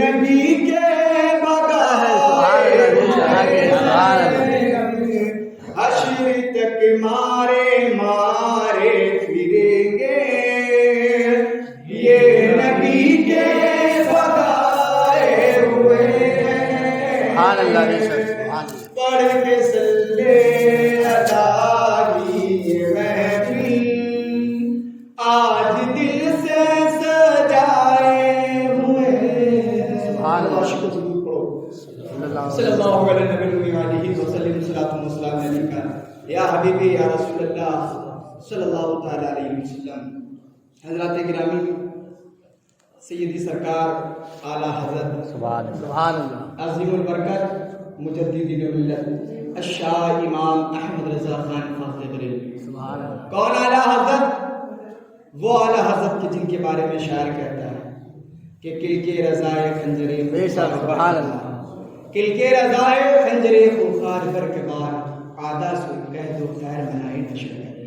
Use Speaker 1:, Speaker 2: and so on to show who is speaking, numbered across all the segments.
Speaker 1: نبی کے حشر تک مارے مارے پھریں گے، یہ نبی کے بغائے ہوئے ہیں، پڑھ کے صلی ادا کی یہ محفل آج دل سے سجائے ہوئے ہیں۔ صلی اللہ علیہ وسلم یا حبیبی یا رسول اللہ صلی اللہ تعالی علیہ وسلم۔ حضرات گرامی، سیدی سرکار اعلیٰ حضرت عظیم البرکت مجدد ملت الشاہ امام احمد رضا خان فاضل بریلوی، کون اعلیٰ حضرت؟ وہ اعلیٰ حضرت کے جن کے بارے میں شاعر کہتا ہے کہ کل کے رضائے خنجرے کل کے رضائے خنجرے خونخوار بر کے بار عادہ سو کہہ دو خیر منائی نشر کرے۔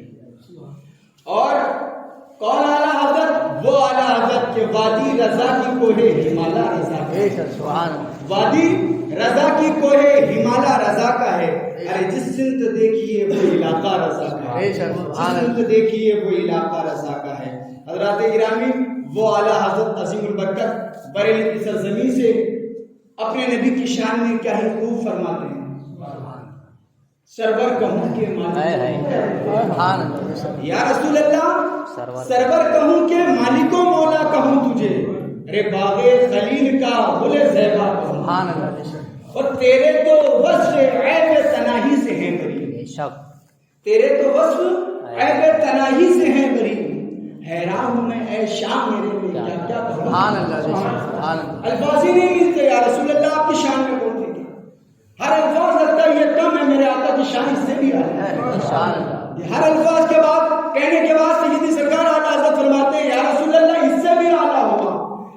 Speaker 1: اور کون اعلیٰ حضرت؟ وہ اعلیٰ حضرت کے وادی رضا کی کوہ ہمالا رضا کا ہے، وادی رضا کی کوہ ہمالا رضا کا ہے۔ ارے جس سمت دیکھیے وہ علاقہ رضا کا ہے، جس سمت دیکھیے وہ علاقہ رضا کا ہے۔ حضرات گرامی، وہ اعلیٰ حضرت عظیم البرکت بریلی کی سرزمین سے اپنے نبی کی شان میں کیا ہی خوب فرماتے ہیں، سرور کہوں کے مالک یا رسول اللہ، سرور کہوں کے مالک و مولا کہوں تجھے، ارے باغ خلیل کا گل زیبا کہوں، اور تیرے تو وصف عیب تناہی سے ہیں بری، تیرے تو وصف عیب تناہی سے ہیں بری، حیران ہوں میں اے شاہ میرے لیے کیا کیا کہوں، الفاظ ہی نہیں ملتے یا رسول اللہ آپ کی شان میں کون تھے، ہر الفاظ لگتا ہے یہ کم ہے، میرے آقا کی شان اس سے بھی ہے، ہر الفاظ کے بعد کہنے کے بعد سیدی سرکار اعلیٰ حضرت فرماتے ہیں یا رسول اللہ اس سے بھی اعلیٰ ہوگا،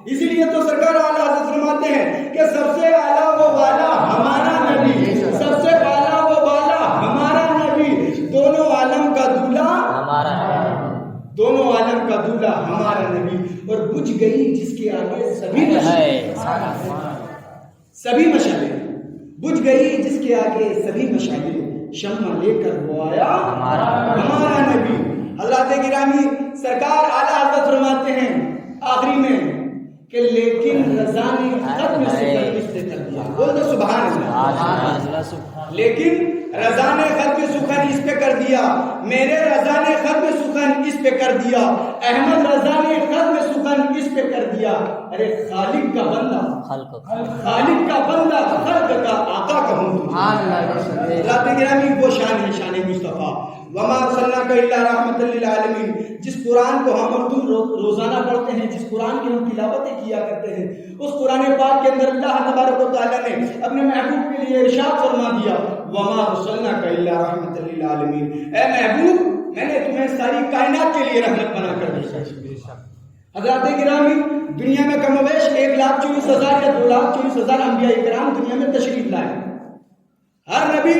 Speaker 1: اسی لیے تو سرکار اعلیٰ حضرت فرماتے ہیں کہ سب سے اعلیٰ وہ والا ہمارا نبی، سب سے اعلیٰ وہ والا ہمارا نبی، دونوں عالم کا دولہا ہمارا ہے، دونوں عالم کا دولہا ہمارا نبی، اور بجھ گئی جس کے آگے سبھی مشعلیں، بجھ گئی جس کے آگے سبھی مشعلیں، شمع لے کر وہ آیا ہمارا نبی۔ حضرات گرامی، سرکار اعلیٰ حضرت فرماتے ہیں آخری میں کہ لیکن رضا نے ختم سخن اس سے کر دیا، بول دو سبحان اللہ، لیکن رضا نے ختم سخن اس پہ کر دیا، میرے رضا نے ختم سخن اس پہ کر دیا، احمد رضا نے ختم سخن اس پہ کر دیا، ارے خالق کا بندہ خالق کا بندہ خلق کا آقا کہوں تجھے۔ حضرات گرامی، وہ شان ہے شان مصطفیٰ، وما ارسلناک الا رحمۃ للعالمین، جس قرآن کو ہم اور تم روزانہ پڑھتے ہیں، جس قرآن کی ہم تلاوتیں کیا کرتے ہیں، اس قرآن پاک کے اندر اللہ تبارک و تعالیٰ نے اپنے محبوب کے لیے ارشاد فرما دیا وما ارسلناک الا رحمۃ للعالمین، اے محبوب میں نے تمہیں ساری کائنات کے لیے رحمت بنا کر بھیجا۔ حضرات گرامی، دنیا میں کم و بیش 1,24,000 یا 2,24,000 انبیاء کرام دنیا میں تشریف لائے۔ ہر نبی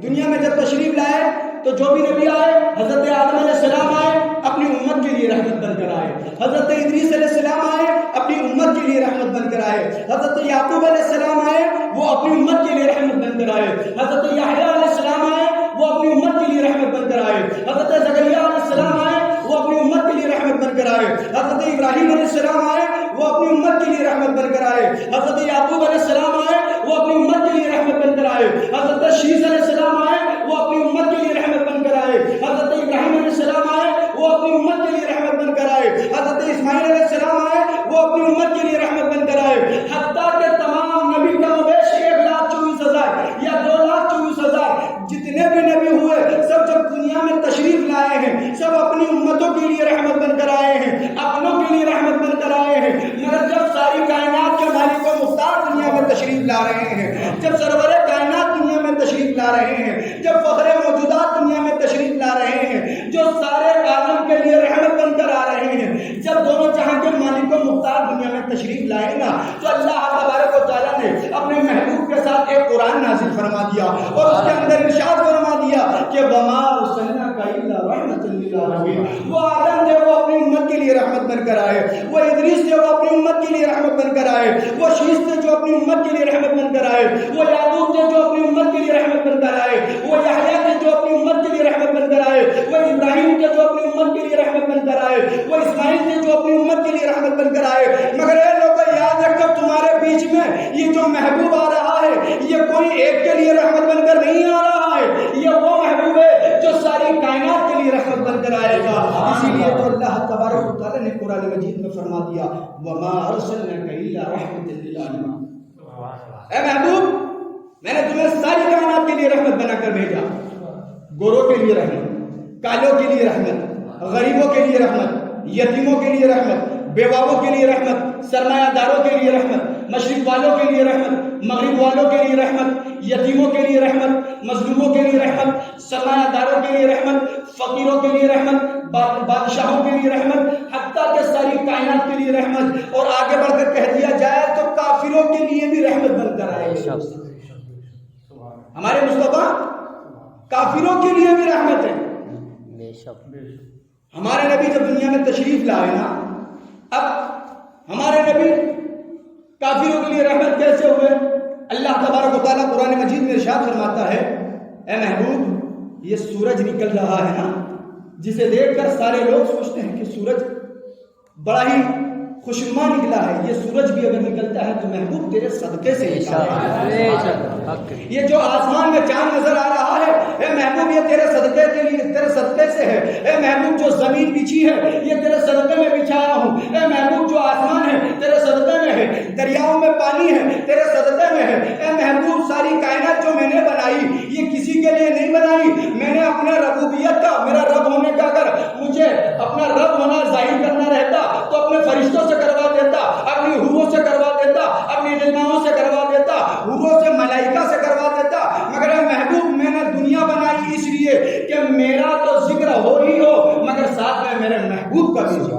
Speaker 1: دنیا میں جب تشریف لائے تو جو بھی نبی آئے، حضرت آدم علیہ السلام آئے اپنی امت کے لیے رحمت بن کر آئے، حضرت ادریس علیہ السلام آئے اپنی امت کے لیے رحمت بن کر آئے، حضرت یعقوب علیہ السلام آئے وہ اپنی امت کے لیے رحمت بن کر آئے، حضرت یحییٰ علیہ السلام آئے وہ اپنی امت کے لیے رحمت بن کر آئے، حضرت زکریا علیہ السلام آئے وہ اپنی امت کے لیے رحمت بن کر آئے، حضرت ابراہیم علیہ السلام آئے وہ اپنی امت کے لیے رحمت بن کر آئے، حضرت یعقوب علیہ السلام آئے وہ اپنی امت کے لیے رحمت بن کر آئے، حضرت شیس علیہ السلام آئے وہ اپنی امت کے لیے رحمت بن کر آئے، حضرت ابراہیم علیہ السلام آئے وہ اپنی امت کے لیے رحمت بن کر آئے، حضرت اسماعیل علیہ السلام آئے وہ اپنی امت کے لیے رحمت بن کر آئے، حتیٰ کہ تمام نبی کا مویش 1,24,000 یا 2,24,000 جتنے بھی نبی ہوئے سب جب دنیا میں تشریف لائے ہیں، سب اپنی امتوں کے لیے رحمت بن کر آئے ہیں، اپنوں کے لیے رحمت بن کر آئے ہیں، مگر جب ساری کائنات کے مالک و مختار دنیا میں تشریف لا رہے ہیں، جب سرور کائنات دنیا میں تشریف لا رہے ہیں، جب فخر موجودات دنیا میں تشریف لا رہے ہیں، جو سارے عالم کے لیے رحمت بن کر آ رہے ہیں، جب دونوں جہاں کے مالک و مختار دنیا میں تشریف لائے نا، تو اللہ تبارک و تعالیٰ نے اپنے محبوب کے ساتھ ساتھ ایک قرآن نازل فرما دیا اور اس کے اندر ارشاد فرما دیا کہ وما ارسلناک الا رحمۃ للعالمین. وہ آدم تھے وہ اپنی امت کے لیے رحمت بن کر آئے, وہ ادریس تھے وہ اپنی امت کے لیے رحمت بن کر آئے, وہ شیش تھے جو اپنی امت کے لیے رحمت بن کر آئے, وہ یعقوب تھے جو اپنی امت کے لیے رحمت بن کر آئے, وہ یحییٰ تھے جو اپنی امت کے لیے رحمت بن کر آئے, وہ ابراہیم تھے جو اپنی امت کے لیے رحمت بن کر آئے, وہ اسماعیل تھے جو اپنی امت کے لیے رحمت بن کر آئے. مگر اے لوگوں یاد رکھو تمہارے بیچ میں یہ جو محبوب آ رہا ہے یہ کوئی ایک کے لیے رحمت بن کر نہیں آ رہا ہے, یہ وہ محبوب ہے جو ساری کائنات کے لیے رحمت بن کر آئے گا. اسی لیے تو اللہ تبارک و تعالیٰ نے قرآن مجید میں فرما دیا وما ارسلناک الا رحمۃ للعالمین. اے محبوب میں نے تمہیں ساری کائنات کے لیے رحمت بنا کر بھیجا. گوروں کے لیے رحمت, کالوں کے لیے رحمت, غریبوں کے لیے رحمت, یتیموں کے لیے رحمت, بیواؤں کے لیے رحمت, سرمایہ داروں کے لیے رحمت, مشرق والوں کے لیے رحمت, مغرب والوں کے لیے رحمت, یتیموں کے لیے رحمت, مظلوموں کے لیے رحمت, سرمایہ داروں کے لیے رحمت, فقیروں کے لیے رحمت, بادشاہوں کے لیے رحمت, حتیٰ کہ ساری کائنات کے لیے رحمت. اور آگے بڑھ کر کہہ دیا جائے تو کافروں کے لیے بھی رحمت بن کر آئے. ہمارے مصطفیٰ کافروں کے لیے بھی رحمت ہے. ہمارے نبی جب دنیا میں تشریف لائے نا, اب ہمارے نبی کافروں کے لیے رحمت کیسے ہوئے؟ اللہ تبارک و تعالیٰ قرآن مجید میں ارشاد فرماتا ہے اے محبوب یہ سورج نکل رہا ہے نا, جسے دیکھ کر سارے لوگ سوچتے ہیں کہ سورج بڑا ہی خوشنما نکلا ہے. یہ سورج بھی اگر نکلتا ہے تو محبوب تیرے صدقے سے نکلا ہے. یہ جو آسمان میں چاند نظر آ رہا ہے اے محبوب یہ تیرے صدقے کے لیے, تیرے صدقے سے ہے. اے محبوب جو زمین بچھی ہے یہ تیرے صدقے میں بچھایا ہوں. اے محبوب جو آسمان ہے تیرے صدقے میں ہے, دریاؤں میں پانی ہے تیرے صدقے میں ہے. اے محبوب ساری کائنات جو میں نے بنائی یہ کسی کے لیے نہیں بنائی, میں نے اپنے ربوبیت کا, میرا رب ہونے کا اگر مجھے اپنا رب ہونا ظاہر کرنا رہتا تو اپنے فرشتوں سے کروا دیتا, اپنی حوروں سے کروا دیتا, اپنی نجماؤں سے کروا دیتا, حوروں سے, ملائکہ سے کروا دیتا. مگر اے محبوب میں نے دنیا بنائی اس لیے کہ میرا تو ذکر ہو ہی ہو مگر ساتھ میں میرے محبوب کا بھی ذکر,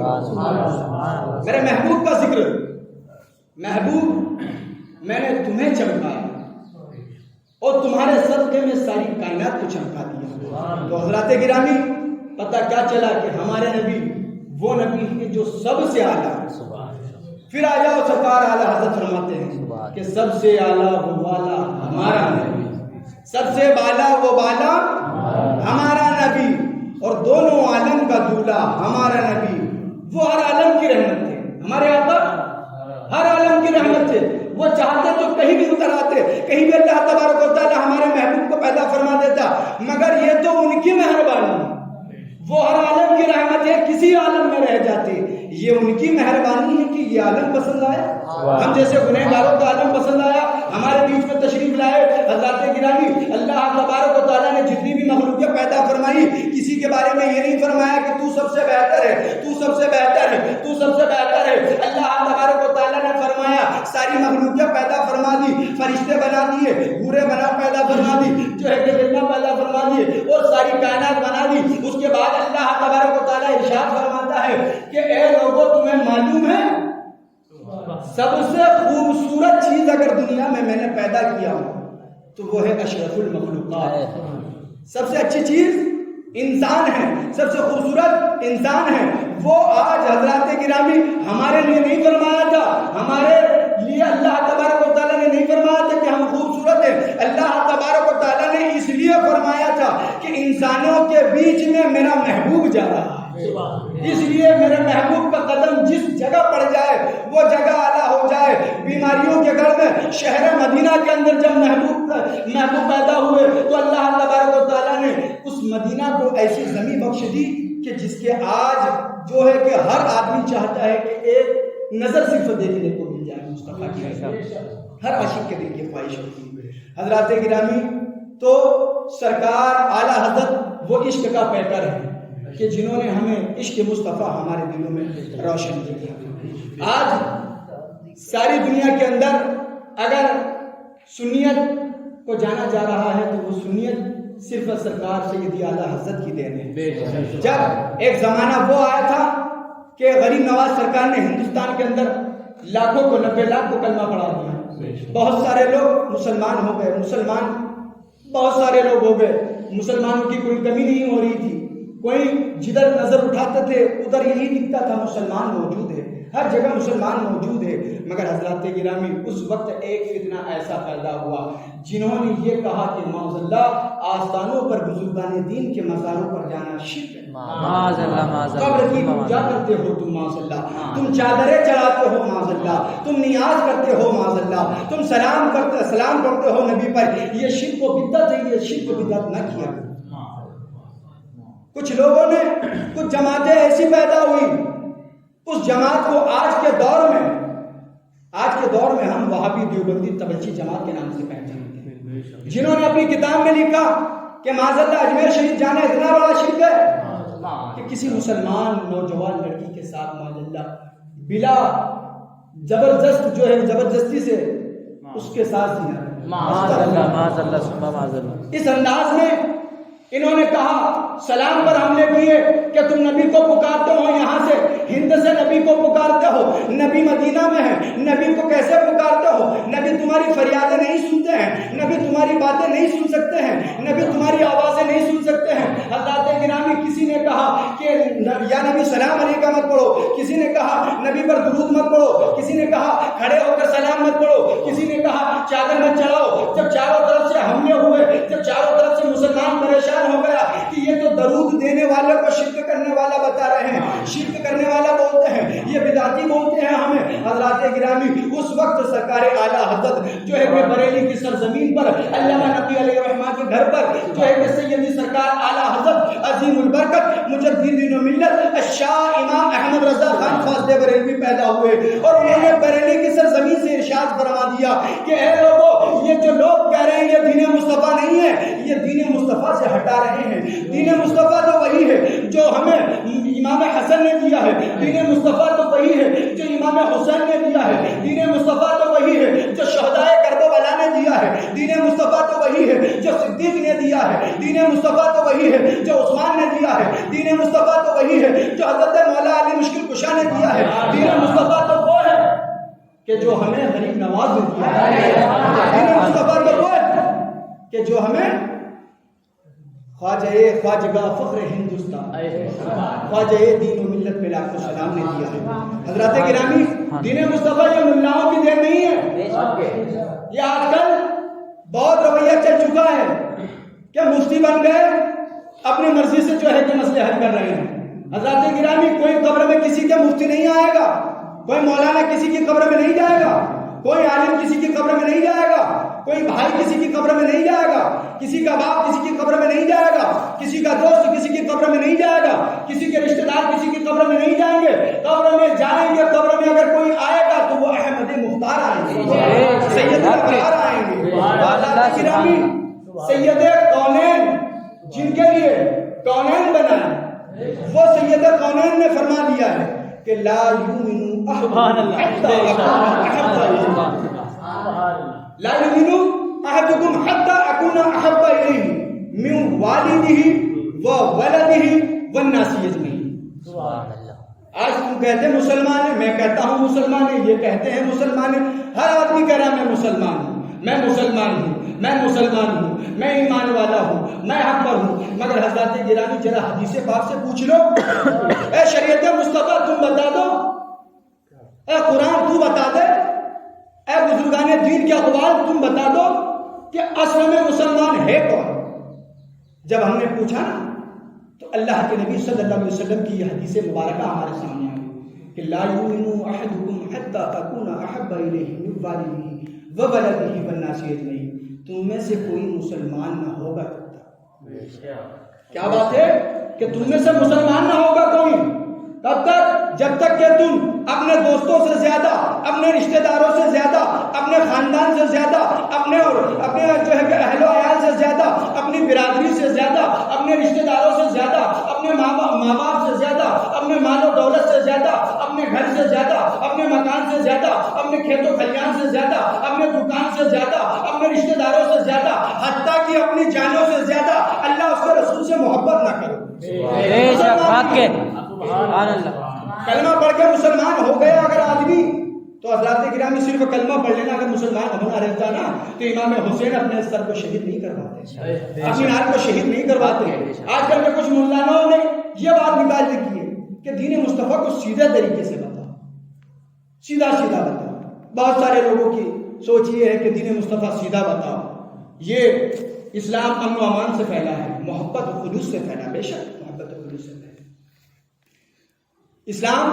Speaker 1: میرے محبوب کا ذکر. محبوب میں نے تمہیں چمکایا اور تمہارے صدقے میں ساری کائنات کو چمکا دیا. تو حضرات گرامی پتہ کیا چلا کہ ہمارے نبی وہ نبی ہے جو سب سے اعلیٰ ہے. پھر آ جاؤ سرکار اعلیٰ حضرت فرماتے ہیں کہ سب سے اعلیٰ وہ والا ہمارا نبی, سب سے بالا وہ بالا ہمارا نبی, اور دونوں عالم کا دولہا ہمارا نبی. وہ ہر عالم کی رحمت تھے, ہمارے آقا ہر عالم کی رحمت تھے. وہ چاہتے تو کہیں بھی اتر آتے, کہیں بھی اللہ تبارک و تعالیٰ ہمارے محبوب کو پیدا فرما دیتا, مگر یہ تو ان کی مہربانی. وہ ہر عالم کی رحمت ہے, کسی عالم میں رہ جاتے, یہ ان کی مہربانی ہے کہ یہ عالم پسند آیا. ہم جیسے گنہگاروں کا عالم پسند آیا, ہمارے بیچ میں تشریف لائے. حضرات گرامی اللہ تبارک و تعالیٰ نے جتنی بھی مخلوقیت پیدا فرمائی کسی کے بارے میں یہ نہیں فرمایا کہ تو سب سے بہتر ہے, تو سب سے بہتر ہے, تو سب سے بہتر ہے. اللہ تبارک و تعالیٰ نے فرمایا ساری مخلوقیت پیدا فرما دی, فرشتے بنا دیے, حوریں بنا پیدا فرما دی, جو ہے کہ پیدا فرما دیے اور ساری کائنات بنا دی. اس کے بعد اللہ تبارک و تعالیٰ ارشاد فرماتا ہے کہ اے لوگوں تمہیں معلوم ہے سب سے خوبصورت چیز اگر دنیا میں نے پیدا کیا تو وہ ہے اشرف المخلوقات. سب سے اچھی چیز انسان ہے, سب سے خوبصورت انسان ہے. وہ آج حضرات گرامی ہمارے لیے نہیں فرمایا تھا, ہمارے لیے اللہ تبارک و تعالیٰ نے نہیں فرمایا تھا کہ ہم خوبصورت ہیں. اللہ تبارک و تعالیٰ نے اس لیے فرمایا تھا کہ انسانوں کے بیچ میں میرا محبوب جا رہا ہے, اس لیے میرے محبوب کا قدم جس جگہ پڑ جائے وہ جگہ اعلیٰ ہو جائے. بیماریوں کے گھر میں شہر مدینہ کے اندر جب محبوب پیدا ہوئے تو اللہ تبارک و تعالیٰ نے اس مدینہ کو ایسی زمین بخش دی کہ جس کے آج جو ہے کہ ہر آدمی چاہتا ہے کہ ایک نظر صرف دیکھنے کو مل جائے مصطفیٰ کی, ہر عاشق کے دل کی خواہش ہوتی ہے. حضرات گرامی تو سرکار اعلیٰ حضرت وہ عشق کا پیکر ہے کہ جنہوں نے ہمیں عشق مصطفیٰ ہمارے دلوں میں روشن کیا. آج ساری دنیا کے اندر اگر سنیت کو جانا جا رہا ہے تو وہ سنیت صرف سرکار سیدی اعلیٰ حضرت کی دین ہے. جب ایک زمانہ وہ آیا تھا کہ غریب نواز سرکار نے ہندوستان کے اندر لاکھوں کو 90 لاکھ کو کلمہ پڑھا دیا, بہت سارے لوگ مسلمان ہو گئے، مسلمان بہت سارے لوگ ہو گئے، مسلمانوں کی کوئی کمی نہیں ہو رہی تھی، کوئی جدھر نظر اٹھاتے تھے ادھر یہی دکھتا تھا مسلمان موجود ہے، ہر جگہ مسلمان موجود ہے۔ مگر حضرات گرامی اس وقت ایک فتنہ ایسا پیدا ہوا جنہوں نے یہ کہا کہ معاذ اللہ آستانوں پر بزرگان دین کے مزاروں پر جانا شرک ہے،
Speaker 2: معاذ اللہ،
Speaker 1: قبر کی پوجا کرتے ہو تم معاذ اللہ، تم چادریں چڑھاتے ہو معاذ اللہ، تم نیاز کرتے ہو معاذ اللہ، تم سلام کرتے ہو نبی پر، یہ شرک و بدعت ہے، یہ شرک و بدعت نہ کیا۔ کچھ لوگوں نے کچھ جماعتیں ایسی پیدا ہوئی، اس جماعت کو آج کے دور میں ہم وہابی دیوبندی تبلیغی جماعت کے نام سے پہچانتے ہیں، جنہوں نے اپنی کتاب میں لکھا کہ معاذ اللہ اجمیر شریف جانا اتنا بڑا شرک ہے کہ کسی مسلمان نوجوان لڑکی کے ساتھ معاذ اللہ بلا زبردستی سے اس کے ساتھ
Speaker 2: معاذ اللہ۔
Speaker 1: اس انداز میں انہوں نے کہا، سلام پر حملے کیے کہ تم نبی کو پکارتے ہو، یہاں سے ہند سے نبی کو پکارتے ہو، نبی مدینہ میں ہے، نبی کو کیسے پکارتے ہو؟ نبی تمہاری فریادیں نہیں سنتے ہیں، نبی تمہاری باتیں نہیں سن سکتے ہیں، نبی تمہاری آوازیں نہیں سن سکتے ہیں۔ حضرات گرامی، کسی نے کہا کہ یا نبی سلام علیکم مت پڑھو، کسی نے کہا نبی پر درود مت پڑھو، کسی نے کہا کھڑے ہو کر سلام مت پڑھو، کسی نے کہا چادر مت چڑھاؤ۔ جب چاروں طرف سے حملے ہوئے، جب چاروں طرف سے مسلمان پریشان ہو گیا کہ یہ تو درود دینے والے کو شرک کرنے والا بتا رہے ہیں، شرک کرنے والا بولتے ہیں، یہ بدعتی بولتے ہیں ہمیں۔ حضرات گرامی، اس وقت سرکار اعلیٰ حضرت جو ہے کہ بریلی کی سرزمین پر علامہ نقی علیہ الرحمہ کے گھر پر جو ہے کہ سیدی سرکار اعلیٰ حضرت عظیم البرکت مجدد دین و ملت الشاہ امام احمد رضا خان فاضل بریلوی پیدا ہوئے، اور انہوں نے بریلی کی سرزمین سے ارشاد فرما دیا کہ اے لوگو، یہ جو لوگ کہہ رہے ہیں یہ دین مصطفیٰ نہیں ہے، یہ دین مصطفیٰ سے ہٹا رہے ہیں۔ دین مصطفیٰ تو وہی ہے جو ہمیں امام حسن نے دیا ہے، دین مصطفیٰ تو وہی ہے جو امام حسین نے دیا ہے، دین مصطفیٰ تو وہی ہے جو شہدائے کربلا نے دیا ہے، دین مصطفیٰ تو وہی ہے جو صدیق نے دیا ہے، دین مصطفیٰ تو وہی ہے جو عثمان نے دیا ہے، دین مصطفیٰ تو وہی ہے جو حضرت مولا علی مشکل کشا نے دیا ہے، دین مصطفیٰ تو وہ ہے کہ جو ہمیں غریب نواز نے دیا ہے، دین مصطفیٰ تو وہ ہے کہ جو ہمیں خواجگاہ فخر ہندوستان خواجہ دین و ملت پہ لاکھ سلام نے دیا ہے۔ حضرات گرامی، دین مصطفیٰ یہ ملاؤں کی دین نہیں ہے، یہ آج کل بہت رویہ چل چکا ہے کہ مفتی بن گئے، اپنی مرضی سے جو ہے کہ مسئلے حل کر رہے ہیں۔ حضرات گرامی، کوئی قبر میں کسی کے مفتی نہیں آئے گا، کوئی مولانا کسی کی قبر میں نہیں جائے گا، کوئی عالم کسی کی قبر میں نہیں جائے گا، کوئی بھائی کسی کی قبر میں نہیں جائے گا، کسی کا باپ کسی کی قبر میں نہیں جائے گا، کسی کا دوست کسی کی قبر میں نہیں جائے گا، کسی کے رشتہ دار کسی کی قبر میں نہیں جائیں گے۔ قبر میں جائیں گے، قبر میں اگر کوئی آئے گا تو وہ احمد مختار آئیں گے، سید مختار آئیں گے۔ سید کونین جن کے لیے کونین بنا ہے، وہ سید کونین نے فرما دیا ہے کہ لا یؤمن لا یؤمن احدکم حتی اکون احب الیہ من والدہ وولدہ والناس اجمعین۔ آج تم کہتے ہیں مسلمان ہیں، میں کہتا ہوں مسلمان ہیں، یہ کہتے ہیں مسلمان ہیں، ہر آدمی کہہ رہا ہے میں مسلمان ہوں، میں مسلمان ہوں، میں مسلمان ہوں، میں ایمان والا ہوں، میں حق پر ہوں۔ مگر حضرات گرامی، ذرا حدیث پاک سے پوچھ لو، اے شریعت مصطفیٰ تم بتا دو، اے قرآن تو بتا دے، اے بزرگان دین کے اقوال تم بتا دو کہ اصل میں مسلمان ہے کون؟ جب ہم نے پوچھا نا تو اللہ کے نبی صلی اللہ علیہ وسلم کی یہ حدیث مبارکہ ہمارے سامنے آئی کہ لا یؤمن احدکم حتی اکون احب الیہ من والدہ وولدہ والناس اجمعین۔ تم میں سے کوئی مسلمان نہ ہوگا تب تک، کیا بات ہے کہ تم میں سے مسلمان نہ ہوگا کوئی تب تک جب تک کہ تم اپنے دوستوں سے زیادہ، اپنے رشتہ داروں سے زیادہ، اپنے خاندان سے زیادہ، اپنے جو ہے کہ اہل و عیال سے زیادہ، اپنی برادری سے زیادہ، اپنے رشتہ داروں سے زیادہ، اپنے ماں باپ سے زیادہ، اپنے مال و دولت سے زیادہ، اپنے گھر سے زیادہ، اپنے مکان سے زیادہ، اپنے کھیت و کھلیان سے زیادہ، اپنے دکان سے زیادہ، اپنے رشتہ داروں سے زیادہ، حتیٰ کہ اپنی جانوں سے زیادہ اللہ اس کے رسول سے محبت نہ کرو۔ کلمہ پڑھ کے مسلمان ہو گیا اگر آدمی تو حضرات گرامی گرامی صرف کلمہ پڑھ لینا اگر مسلمان ہونا رہتا نا تو امام حسین اپنے سر کو شہید نہیں کرواتے، اپنی نال کو شہید نہیں کرواتے۔ آج کل کے کچھ ملانوں نے یہ بات نکال دی ہے کہ دین مصطفیٰ کو سیدھے طریقے سے بتاؤ، سیدھا سیدھا بتاؤ۔ بہت سارے لوگوں کی سوچ یہ ہے کہ دین مصطفیٰ سیدھا بتاؤ۔ یہ اسلام امن و امان سے پھیلا ہے، محبت و خلوص سے پھیلا، بے شک محبت و خلوص سے پھیلا۔ اسلام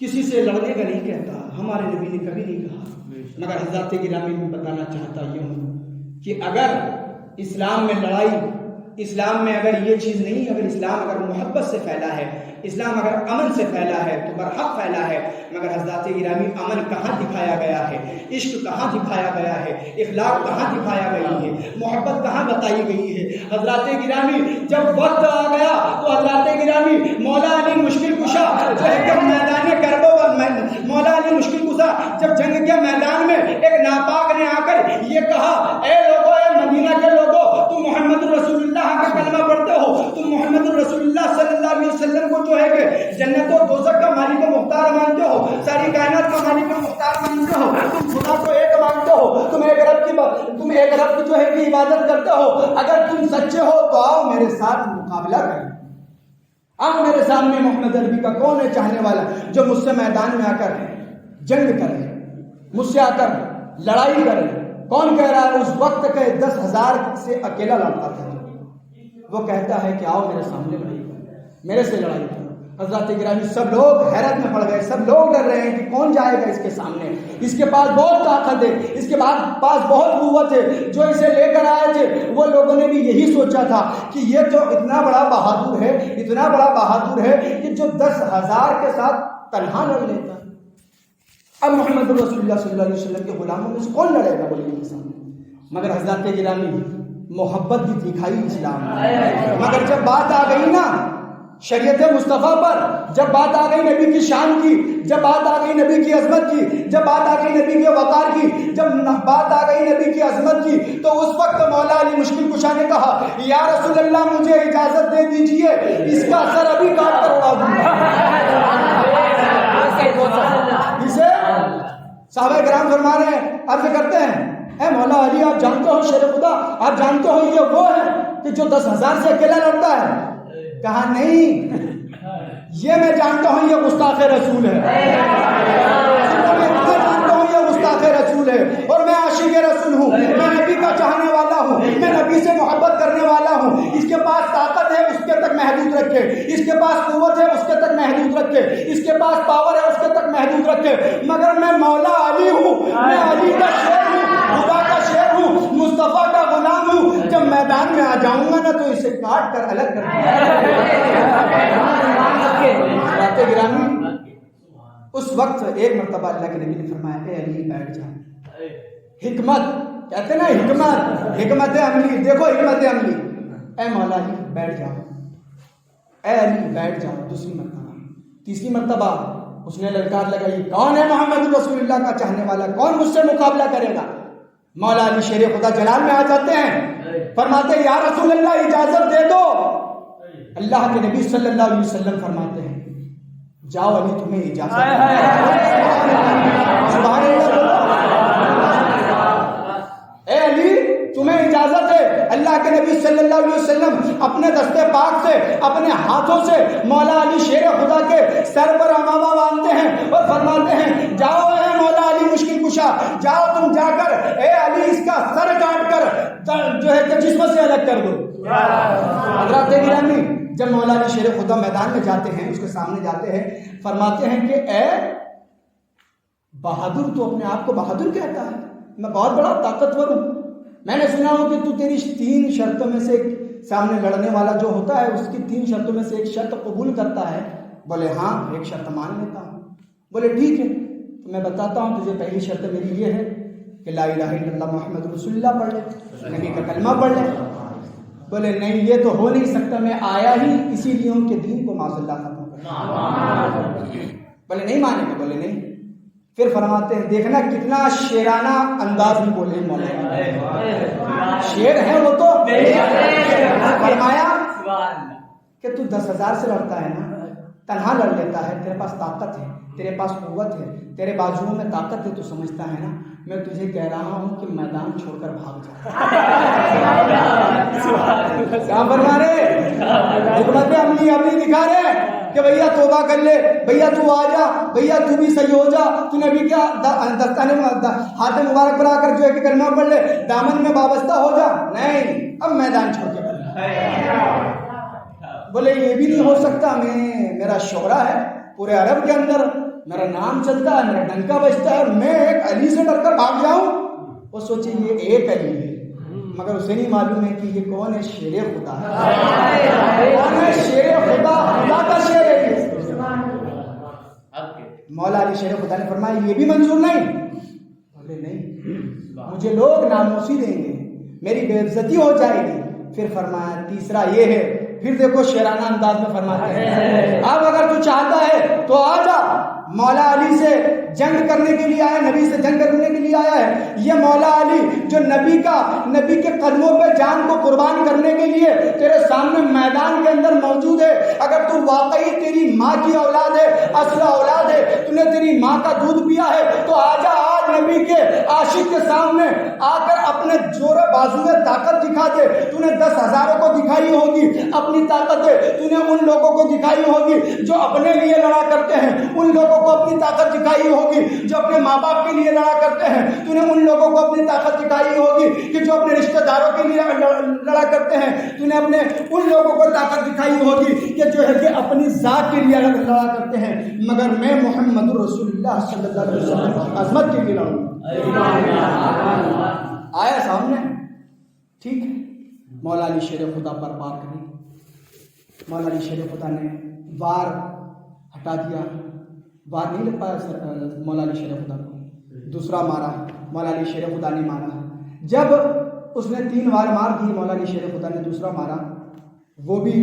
Speaker 1: کسی سے لڑنے کا نہیں کہتا، ہمارے نبی نے کبھی نہیں کہا، مگر حضرات گرامی میں بتانا چاہتا یہ ہوں کہ اگر اسلام میں لڑائی، اسلام میں اگر یہ چیز نہیں، اگر اسلام اگر محبت سے پھیلا ہے، اسلام اگر امن سے پھیلا ہے تو برحق پھیلا ہے، مگر حضرات گرامی امن کہاں دکھایا گیا ہے، عشق کہاں دکھایا گیا ہے، اخلاق کہاں دکھایا گئی ہے، محبت کہاں بتائی گئی ہے۔ حضرات گرامی جب وقت آ گیا تو حضرات گرامی مولا علی مشکل کشا جو ہے کہ میدان کربلا، مولا علی مشکل کشا جب جنگ کے میدان میں ایک ناپاک نے آ کر یہ کہا، اے لوگوں، اے مدینہ کے لوگوں، تم محمد رسول اللہ کا کلمہ پڑھتے ہو، تم محمد رسول اللہ صلی اللہ علیہ وسلم کو جو ہے کہ جنت و دوزخ کا مالک و مختار مانتے ہو، ساری کائنات کا مالک و مختار مانتے ہو، تم خدا کو ایک مانتے ہو، تم ایک رب کی جو ہے کہ عبادت کرتے ہو، اگر تم سچے ہو تو آؤ میرے ساتھ مقابلہ کریں، آؤ میرے سامنے محمد عربی کا کون ہے چاہنے والا جو مجھ سے میدان میں آ کر جنگ کرے، مجھ سے آ کر لڑائی کرے۔ کون کہہ رہا ہے؟ اس وقت کے 10,000 سے اکیلا لڑتا تھا، وہ کہتا ہے کہ آؤ میرے سامنے لڑائی کرو، میرے سے لڑائی کرو۔ حضرات گرامی سب لوگ حیرت میں پڑ گئے، سب لوگ ڈر رہے ہیں کہ کون جائے گا اس کے سامنے، اس کے پاس بہت طاقت ہے، اس کے پاس بہت قوت ہے۔ جو اسے لے کر آئے تھے وہ لوگوں نے بھی یہی سوچا تھا کہ یہ تو اتنا بڑا بہادر ہے، اتنا بڑا بہادر ہے کہ جو 10,000 کے ساتھ تنہا لڑ لیتا ہے۔ اب محمد رسول اللہ صلی اللہ علیہ وسلم کے غلاموں میں سے کون لڑے گا بولے کے سامنے؟ مگر حضرات گرامی محبت بھی دکھائی اسلام نے، مگر جب بات آ گئی نا شریعت مصطفیٰ پر، جب بات آ گئی نبی کی شان کی، جب بات آ گئی نبی کی عظمت کی، جب بات آ گئی نبی کے وقار کی، جب بات آ گئی نبی کی عظمت کی، تو اس وقت مولا علی مشکل کشا نے کہا، یا رسول اللہ مجھے اجازت دے دیجئے، اس کا سر ابھی کاٹ کر اڑا دوں گا۔ اسے صحابہ کرام فرما رہے ہیں، عرض کرتے ہیں، اے مولا علی آپ جانتے ہو شیر خدا، آپ جانتے ہو یہ وہ ہے کہ جو 10,000 سے اکیلا لڑتا ہے؟ کہا نہیں، یہ میں جانتا ہوں یہ گستاخ رسول ہے، میں جانتا ہوں یہ گستاخ رسول ہے، اور میں عاشق رسول ہوں، میں نبی کا چاہنے والا ہوں، میں نبی سے محبت کرنے والا ہوں۔ اس کے پاس طاقت ہے اس کے تک محدود رکھے، اس کے پاس قوت ہے اس کے تک محدود رکھے، اس کے پاس پاور ہے اس کے تک محدود رکھے، مگر میں مولا علی ہوں، میں علی کا شیر ہوں، خدا کا شیر ہوں، مصطفیٰ کا غلام ہوں۔ جب میدان میں آ جاؤں گا نا تو اسے کاٹ کر الگ کر دوں گا۔ گرامی اس وقت ایک مرتبہ اللہ کے نبی نے فرمایا، اے علی بیٹھ جا۔ حکمت کہتے ہیں نا، حکمت عملی، دیکھو حکمت عملی، اے مولا علی بیٹھ جاؤ، اے علی بیٹھ جاؤ۔ دوسری مرتبہ، تیسری مرتبہ اس نے للکار لگائی، کون ہے محمد رسول اللہ کا چاہنے والا، کون مجھ سے مقابلہ کرے گا؟ مولا علی شیر خدا جلال میں آ جاتے ہیں، فرماتے ہیں یا رسول اللہ اجازت دے دو۔ اللہ کے نبی صلی اللہ علیہ وسلم فرماتے ہیں، جاؤ علی تمہیں اجازت ہے۔ سبحان اللہ، اے علی تمہیں اجازت ہے۔ اللہ کے نبی صلی اللہ علیہ وسلم اپنے دستے پاک سے، اپنے ہاتھوں سے مولا علی شیر خدا کے سر پر امامہ باندھتے ہیں اور فرماتے ہیں، جاؤ اے مولا علی مشکل کشا، جاؤ تم جا کر اے علی اس کا سر کاٹ کر جو ہے کہ جسم سے الگ کر دو۔ حضرات گرامی جب مولا علی شیر خدا میدان میں جاتے ہیں، اس کے سامنے جاتے ہیں، فرماتے ہیں کہ اے بہادر، تو اپنے آپ کو بہادر کہتا ہے، میں بہت بڑا طاقتور ہوں، میں نے سنا ہوں کہ تو تیری 3 شرطوں میں سے ایک، سامنے لڑنے والا جو ہوتا ہے اس کی 3 شرطوں میں سے ایک شرط قبول کرتا ہے۔ بولے ہاں، ایک شرط مان لیتا ہوں۔ بولے ٹھیک ہے، تو میں بتاتا ہوں تجھے، پہلی شرط میری یہ ہے کہ لا الہ الا اللہ محمد رسول اللہ پڑھ لے، نبی کا کلمہ پڑھ لے۔ بولے نہیں، یہ تو ہو نہیں سکتا، میں آیا ہی اسی لیے ہوں کہ دین کو معاذ اللہ ختم کرنا۔ بولے نہیں مانے گا؟ بولے نہیں۔ پھر فرماتے ہیں، دیکھنا کتنا شیرانہ انداز میں بولے مولا، شیر ہے وہ تو۔ فرمایا کہ تو 10,000 سے لڑتا ہے نا، تنہا لڑ لیتا ہے، تیرے پاس طاقت ہے، تیرے پاس قوت ہے، تیرے بازوؤں میں طاقت ہے، تو سمجھتا ہے نا میں تجھے کہہ رہا ہوں کہ میدان چھوڑ کر بھاگ جا۔ کیا فرما رہے؟ حکمت عملی دکھا رہے ہیں کہ بھیا توبہ کر لے، بھیا تو آ جا، بھیا تو بھی صحیح ہو جا، تو نبی کیا دستانے ہاتھ مبارک بنا کر جو ہے کہ کلمہ پڑھ لے، دامن میں وابستہ ہو جا۔ نہیں، اب میدان چھوڑ کے بھاگ۔ بولے یہ بھی نہیں ہو سکتا، میرا شہرہ ہے پورے عرب کے اندر، میرا نام چلتا ہے، میرا ڈنکا بجتا ہے، اور میں ایک علی سے ڈر کر بھاگ جاؤں۔ وہ سوچے یہ ایک علی ہے، مگر اسے نہیں معلوم ہے کہ یہ کون ہے، شیر خدا ہے۔ کون ہے؟ شیر خدا، خدا کا شیر ہے۔ مولا علی شیر خدا نے فرمایا یہ بھی منظور نہیں؟ بولے نہیں، مجھے لوگ ناموسی دیں گے، میری بے عزتی ہو جائے گی۔ پھر فرمایا تیسرا یہ ہے، پھر دیکھو شیرانہ انداز میں فرماتے ہیں اب اگر تو چاہتا ہے تو آ جا، مولا علی سے جنگ کرنے کے لیے آیا، نبی سے جنگ کرنے کے لیے آیا ہے۔ یہ مولا علی جو نبی کے قدموں پہ جان کو قربان کرنے کے لیے تیرے سامنے میدان کے اندر موجود ہے۔ اگر تو واقعی تیری ماں کی اولاد ہے، اصل اولاد ہے، تو نے تیری ماں کا دودھ پیا ہے، تو آجا آج نبی کے عاشق کے سامنے آ کر اپنے زور بازو میں طاقت دکھا دے۔ تو نے 10,000 کو دکھائی ہوگی اپنی طاقت ہے، تو نے ان لوگوں کو دکھائی ہوگی جو اپنے لیے لڑا کرتے ہیں، ان لوگوں کو اپنی طاقت دکھائی ہوگی جو اپنے ماں باپ کے لیے لڑا کرتے ہیں، تو نے ان لوگوں کو اپنی طاقت دکھائی ہوگی کہ جو اپنے رشتہ داروں کے لیے لڑا کرتے ہیں، تو نے اپنے ان لوگوں کو طاقت دکھائی ہوگی کہ جو ہے کہ اپنی ذات کے لیے لڑا کرتے ہیں، مگر میں محمد رسول اللہ صلی اللہ علیہ وسلم کی عظمت کے لیے لڑوں۔ آیا سامنے، ٹھیک ہے، مولا علی شیر خدا پر وار کری۔ مولا علی شیر خدا نے وار ہٹا دیا، وار نہیں لگ پایا مولا علی شیر خدا کو، دوسرا مارا، مولا علی شیر خدا نے مارا۔ جب اس نے 3 وار مار دی، مولا علی شیر خدا نے دوسرا مارا، وہ بھی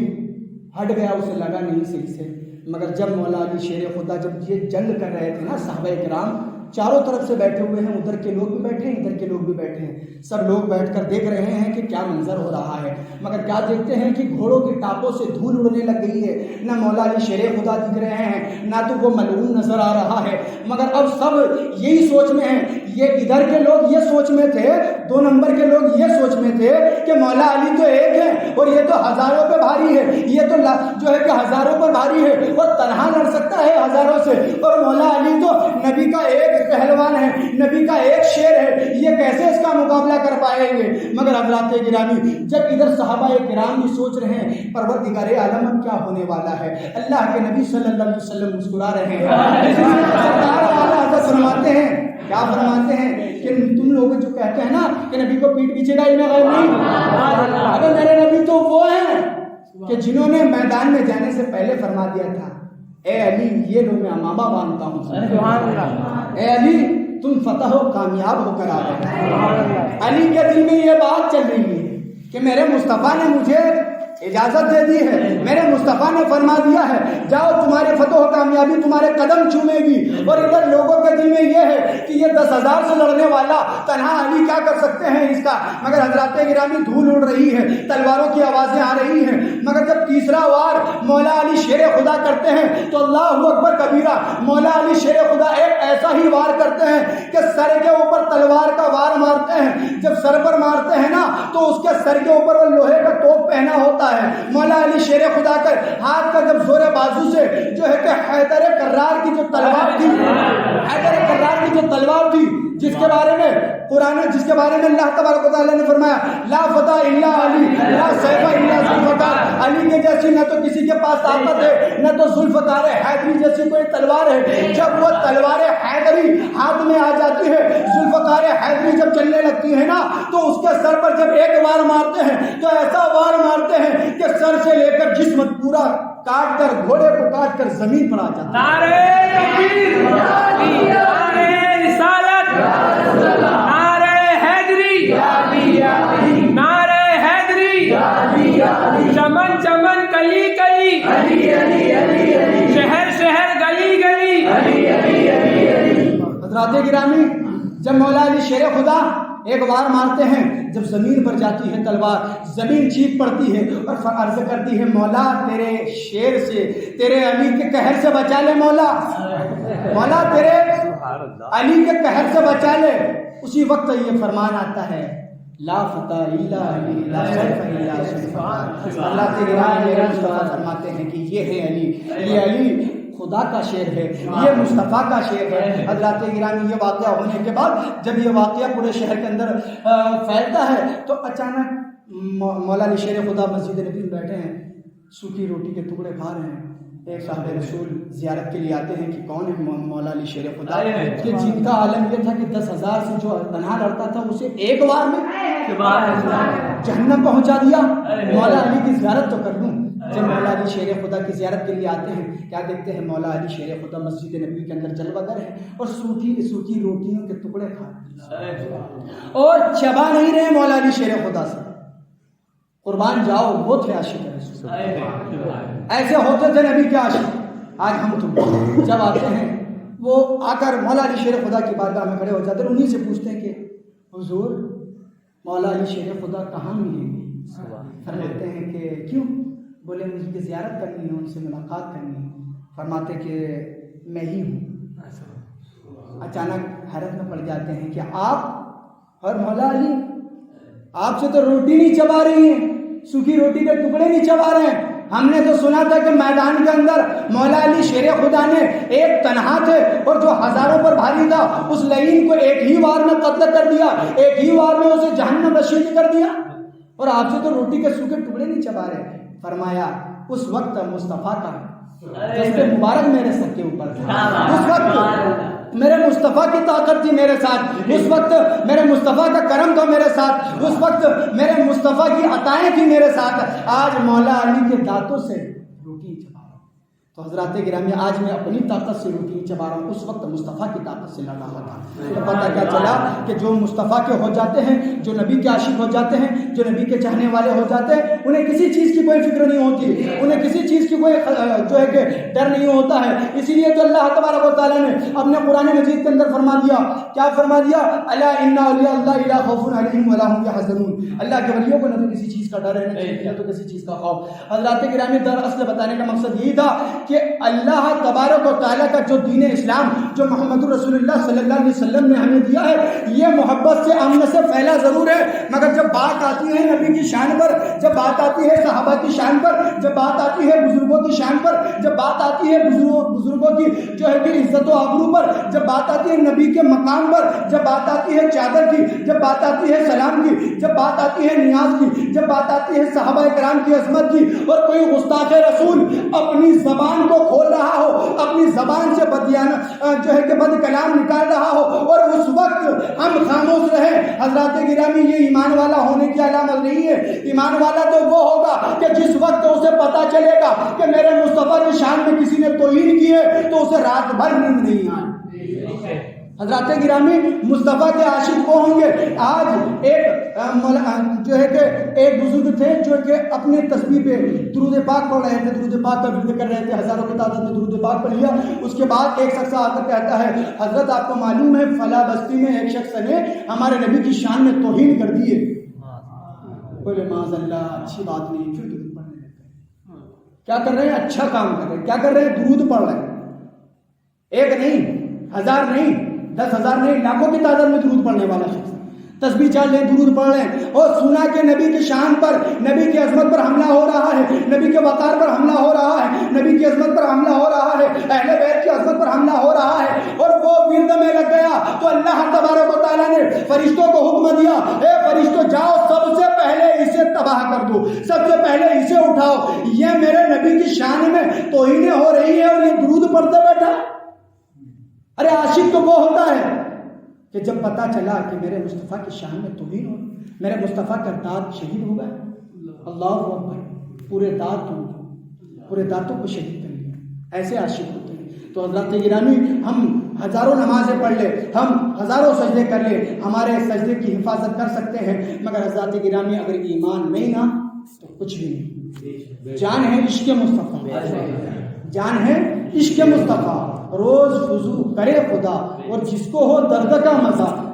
Speaker 1: ہٹ گیا، اسے لگا نہیں صحیح سے۔ مگر جب مولا علی شیر خدا جب یہ جنگ کر رہے تھے نا، صحابہ کرام چاروں طرف سے بیٹھے ہوئے ہیں، ادھر کے لوگ بھی بیٹھے ہیں، ادھر کے لوگ بھی بیٹھے ہیں، سب لوگ بیٹھ کر دیکھ رہے ہیں کہ کیا منظر ہو رہا ہے۔ مگر کیا دیکھتے ہیں کہ گھوڑوں کی ٹاپوں سے دھول اڑنے لگ گئی ہے، نہ مولا علی شیر خدا دکھ رہے ہیں، نہ تو وہ ملعون نظر آ رہا ہے۔ مگر اب سب یہی سوچ میں ہیں، یہ ادھر کے لوگ یہ سوچ میں تھے، 2 نمبر کے لوگ یہ سوچ میں تھے کہ مولا علی تو ایک ہے اور یہ تو ہزاروں پہ بھاری ہے، یہ تو جو ہے کہ ہزاروں پر بھاری ہے، وہ تنہا لڑ سکتا ہے ہزاروں سے، اور مولا علی تو نبی کا ایک پہلوان ہے، نبی کا ایک شیر ہے، یہ کیسے اس کا مقابلہ کر پائیں گے۔ مگر حضرات گرامی، جب ادھر صحابہ کرام بھی سوچ رہے ہیں پروردگار عالم اب کیا ہونے والا ہے، اللہ کے نبی صلی اللہ علیہ وسلم مسکرا رہے ہیں، سرکار والا حضرت فرماتے ہیں، کیا فرماتے ہیں کہ تم لوگ جو کہتے ہیں نا کہ نبی کو پیٹ پیچھے کا علم غیب نہیں، اگر میرے نبی تو وہ ہیں کہ جنہوں نے میدان میں جانے سے پہلے فرما دیا تھا اے علی یہ لو میں امامہ باندھتا ہوں، اے علی تم فتح و کامیاب ہو کر آ رہے ہیں۔ علی کے دل میں یہ بات چل رہی ہے کہ میرے مصطفیٰ نے مجھے اجازت دے دی ہے، میرے مصطفیٰ نے فرما دیا ہے جاؤ تمہارے فتح و کامیابی تمہارے قدم چومے گی۔ اور ادھر لوگوں کے دل میں یہ ہے کہ یہ 10,000 سے لڑنے والا تنہا علی کیا کر سکتے ہیں اس کا۔ مگر حضرات گرامی دھول اڑ رہی ہے، تلواروں کی آوازیں آ رہی ہیں، مگر جب تیسرا وار مولا علی شیر خدا کرتے ہیں تو اللہ اکبر کبیرہ، مولا علی شیر خدا ایک ایسا ہی وار کرتے ہیں کہ سر کے اوپر تلوار کا وار مارتے ہیں۔ جب سر پر مارتے ہیں نا تو اس کے سر کے اوپر وہ لوہے کا توپ پہنا ہوتا ہے۔ مولا علی شیر خدا کر ہاتھ کا جب زور بازو سے جو ہے کہ حیدر کرار کی جو تلوار تھی، حیدر کرار کی جو تلوار تھی جس کے بارے میں قرآن، جس کے بارے میں اللہ تبارک و تعالیٰ نے فرمایا لا فتح الا علی لا سیف الا ذوالفقار، علی کے جیسی نہ تو کسی کے پاس طاقت ہے نہ تو ذوالفقار حیدری جیسی کوئی تلوار ہے۔ جب وہ تلوار حیدری ہاتھ میں آ جاتی ہے، ذوالفقار حیدری جب چلنے لگتی ہے نا تو اس کے سر پر جب ایک وار مارتے ہیں تو ایسا وار مارتے ہیں کہ سر سے لے کر جسم پورا کاٹ کر گھوڑے کو کاٹ کر زمین پر آ جاتا ہے۔
Speaker 3: نعرہ تکبیر، نعرہ رسالت، نعرہ حیدری، نعرہ حیدری، چمن چمن کلی کلی، شہر شہر گلی گلی۔
Speaker 1: حضرات گرامی، جب مولا علی شیر خدا ایک وار مارتے ہیں، جب زمین پر جاتی ہے تلوار، زمین چیخ پڑتی ہے اور عرض کرتی ہے مولا تیرے شیر سے، تیرے علی کے قہر سے بچا لے مولا، مولا تیرے علی کے قہر سے بچا لے۔ اسی وقت یہ فرمان آتا ہے لا فتح الا علی لا سیف الا سیف۔ اللہ کے میرے مصطفیٰ فرماتے ہیں کہ یہ ہے علی، یہ علی خدا کا شعر ہے، یہ مصطفیٰ کا شعر ہے۔ حضرات گرامی یہ واقعہ ہونے کے بعد جب یہ واقعہ پورے شہر کے اندر پھیلتا ہے تو اچانک مولا علی شیر خدا مسجد نبی میں بیٹھے ہیں، سوکھی روٹی کے ٹکڑے کھا رہے ہیں۔ ایک صاحب رسول زیارت کے لیے آتے ہیں کہ کون ہے مولا علی شیر خدا، کہ جن کا عالم یہ تھا کہ 10,000 سے جو تنہا لڑتا تھا اسے ایک بار میں جہنم پہنچا دیا، مولا علی کی زیارت تو کر لوں۔ جب مولا علی شیر خدا کی زیارت کے لیے آتے ہیں، کیا دیکھتے ہیں مولا علی شیر خدا مسجد نبی کے اندر جلوہ گر ہے اور سوکھی روٹیوں کے ٹکڑے کھا رہے ہیں اور چبا نہیں رہے مولا علی شیر خدا سے۔ قربان جاؤ، وہ تھے عاشق رسول، ایسے ہوتے تھے نبی کے عاشق۔ آج ہم تم جب آتے ہیں وہ آ کر مولا علی شیر خدا کی بارگاہ میں کھڑے ہو جاتے ہیں، انہیں سے پوچھتے ہیں کہ حضور مولا علی شیر خدا کہاں ملیں گے؟ فرماتے ہیں کہ کیوں؟ بولے مجھے کی زیارت کرنی ہے، ان سے ملاقات کرنی ہے۔ فرماتے کہ میں ہی ہوں۔ اچانک حیرت میں پڑ جاتے ہیں کہ آپ اور مولا علی، آپ سے تو روٹی نہیں چبا رہی ہیں، سوکھی روٹی کے ٹکڑے نہیں چبا رہے ہیں۔ ہم نے تو سنا تھا کہ میدان کے اندر مولا علی شیر خدا نے ایک تنہا تھے اور جو ہزاروں پر بھاری تھا اس لعین کو ایک ہی وار میں قتل کر دیا، ایک ہی وار میں اسے جہنم رسید کر دیا، اور آپ سے تو روٹی کے سوکھے ٹکڑے نہیں چبا رہے۔ فرمایا اس وقت مصطفیٰ کا دست مبارک میرے سر کے اوپر تھا، اس وقت میرے مصطفیٰ کی طاقت تھی میرے ساتھ، اس وقت میرے مصطفیٰ کا کرم تھا میرے ساتھ، اس وقت میرے مصطفیٰ کی عطائیں تھی میرے ساتھ۔ آج مولا علی کے دانتوں سے روٹی چبا رہا ہوں۔ تو حضرات گرامی آج میں اپنی طاقت سے روٹی چبا رہا ہوں، اس وقت مصطفیٰ کی طاقت سے لڑ رہا تھا۔ تو پتہ کیا چلا کہ جو مصطفیٰ کے ہو جاتے ہیں، جو نبی کے عاشق ہو جاتے ہیں، جو نبی کے چاہنے والے ہو جاتے ہیں، انہیں کسی چیز کی کوئی فکر نہیں ہوتی، انہیں کسی چیز کی کوئی جو ہے کہ ڈر نہیں ہوتا ہے۔ اسی لیے تو اللہ تبارک و تعالیٰ نے اپنے قرآن مجید کے اندر فرما دیا، کیا فرما دیا؟ الا ان اولیاء اللہ لا خوف علیہم ولا هم يحزنون۔ اللہ کے ولیوں کو نہ تو کسی چیز کا ڈر ہے نہ تو کسی چیز کا خوف۔ حضرات گرامی دراصل بتانے کا مقصد یہی تھا کہ اللہ تبارک و تعالیٰ کا جو دین اسلام، جو محمد رسول اللہ صلی اللہ علیہ وسلم نے ہمیں دیا ہے، یہ محبت سے امن سے پھیلا ضرور ہے، مگر جب بات آتی ہے نبی کی شان پر، جب بات آتی ہے صحابہ کی شان پر، جب بات آتی ہے بزرگوں کی شان پر، جب بات آتی ہے بزرگوں کی جو ہے کہ عزت و آبرو پر، جب بات آتی ہے نبی کے مقام پر، جب بات آتی ہے چادر کی، جب بات آتی ہے سلام کی، جب بات آتی ہے نیاز کی، جب بات آتی ہے صحابہ کرام کی عظمت کی، اور کوئی گستاخ رسول اپنی زبان کو کھول رہا ہو، اپنی زبان سے جو ہے کہ بد کلام نکال رہا ہو، اور اس وقت ہم خاموش رہیں، حضرات گرامی یہ ایمان والا ہونے کی علامت نہیں ہے۔ ایمان والا تو وہ ہوگا کہ جس وقت اسے پتا چلے گا کہ میرے مصطفیٰ کی شان میں کسی نے توہین کی ہے تو اسے رات بھر نیند نہیں آئی۔ حضرات گرامی مصطفیٰ کے عاشق وہ ہوں گے۔ آج ایک جو ہے کہ ایک بزرگ تھے جو کہ اپنے تسبیح پہ درود پاک پڑھ رہے تھے، درود پاک کا ورد کر رہے تھے، ہزاروں کی تعداد میں درود پاک پڑھ لیا۔ اس کے بعد ایک شخص آ کر کہتا ہے حضرت آپ کو معلوم ہے فلاں بستی میں ایک شخص نے ہمارے نبی کی شان میں توہین کر دی ہے۔ بولے معاذ اللہ، اچھی بات نہیں، پھر درود پڑھنے لگتے ہیں۔ کیا کر رہے ہیں؟ اچھا کام کر رہے ہیں۔ کیا کر رہے ہیں؟ درود پڑھ رہے ہیں۔ ایک نہیں، 1000 نہیں، 10,000 نہیں، لاکھوں کی تعداد میں درود پڑھنے والا شخص تسبیح چل رہے ہیں، درود پڑھ رہے ہیں، اور سنا کہ نبی کی شان پر، نبی کی عظمت پر حملہ ہو رہا ہے، نبی کے وقار پر حملہ ہو رہا ہے، نبی کی عظمت پر حملہ ہو رہا ہے، اہل بیت کی عظمت پر حملہ ہو رہا ہے، اور وہ ورد میں لگ گیا تو اللہ تبارک و تعالیٰ نے فرشتوں کو حکم دیا، اے فرشتوں جاؤ سب سے پہلے اسے تباہ کر دو، سب سے پہلے اسے اٹھاؤ، یہ میرے نبی کی شان میں توہینیں ہو رہی ہے اور یہ درود پڑھتے بیٹھا۔ ارے عاشق تو وہ ہوتا ہے کہ جب پتا چلا کہ میرے مصطفیٰ کی شان میں توہین ہو، میرے مصطفیٰ کا دانت شہید ہو گیا، اللہ اکبر، پورے دانتوں کو شہید کر لیا۔ ایسے عاشق ہوتے ہیں۔ تو حضرات گرامی ہم ہزاروں نمازیں پڑھ لیں، ہم ہزاروں سجدے کر لیں، ہمارے سجدے کی حفاظت کر سکتے ہیں، مگر حضرات گرامی اگر ایمان نہیں نا تو کچھ بھی نہیں۔ جان ہے عشق مصطفیٰ، جان ہے عشق مصطفیٰ، روز وضو کرے خدا، اور جس کو ہو درد کا مزہ